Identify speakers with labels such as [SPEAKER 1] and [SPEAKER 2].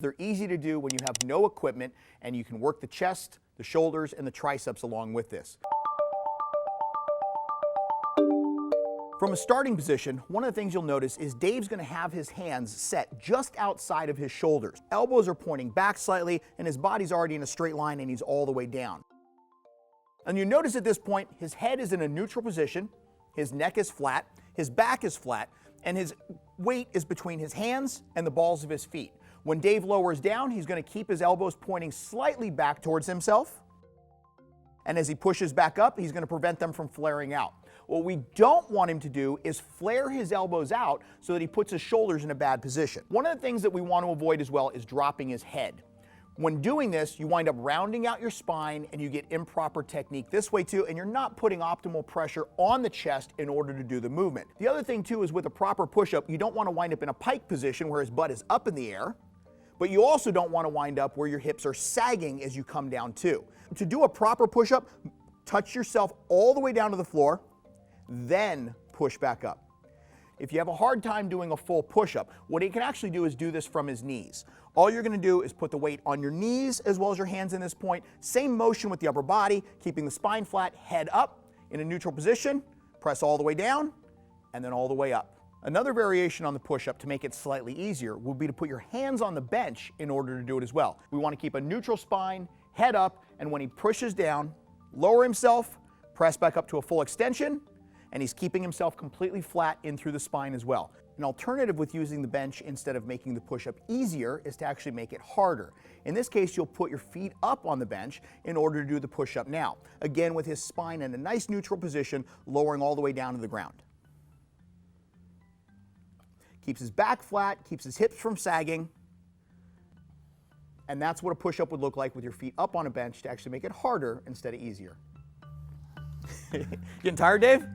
[SPEAKER 1] They're easy to do when you have no equipment, and you can work the chest, the shoulders, and the triceps along with this. From a starting position, one of the things you'll notice is Dave's going to have his hands set just outside of his shoulders. Elbows are pointing back slightly, and his body's already in a straight line, and he's all the way down. And you notice at this point, his head is in a neutral position, his neck is flat, his back is flat, and his weight is between his hands and the balls of his feet. When Dave lowers down, he's going to keep his elbows pointing slightly back towards himself. And as he pushes back up, he's going to prevent them from flaring out. What we don't want him to do is flare his elbows out so that he puts his shoulders in a bad position. One of the things that we want to avoid as well is dropping his head. When doing this, you wind up rounding out your spine and you get improper technique this way too, and you're not putting optimal pressure on the chest in order to do the movement. The other thing too is with a proper push-up, you don't want to wind up in a pike position where his butt is up in the air, but you also don't want to wind up where your hips are sagging as you come down too. To do a proper push-up, touch yourself all the way down to the floor, then push back up. If you have a hard time doing a full push-up, what he can actually do is do this from his knees. All you're going to do is put the weight on your knees as well as your hands in this point. Same motion with the upper body, keeping the spine flat, head up in a neutral position, press all the way down, and then all the way up. Another variation on the push-up to make it slightly easier would be to put your hands on the bench in order to do it as well. We want to keep a neutral spine, head up, and when he pushes down, lower himself, press back up to a full extension, and he's keeping himself completely flat in through the spine as well. An alternative with using the bench instead of making the push-up easier is to actually make it harder. In this case, you'll put your feet up on the bench in order to do the push-up now. Again, with his spine in a nice neutral position, lowering all the way down to the ground. Keeps his back flat, keeps his hips from sagging, and that's what a push-up would look like with your feet up on a bench to actually make it harder instead of easier. Getting tired, Dave?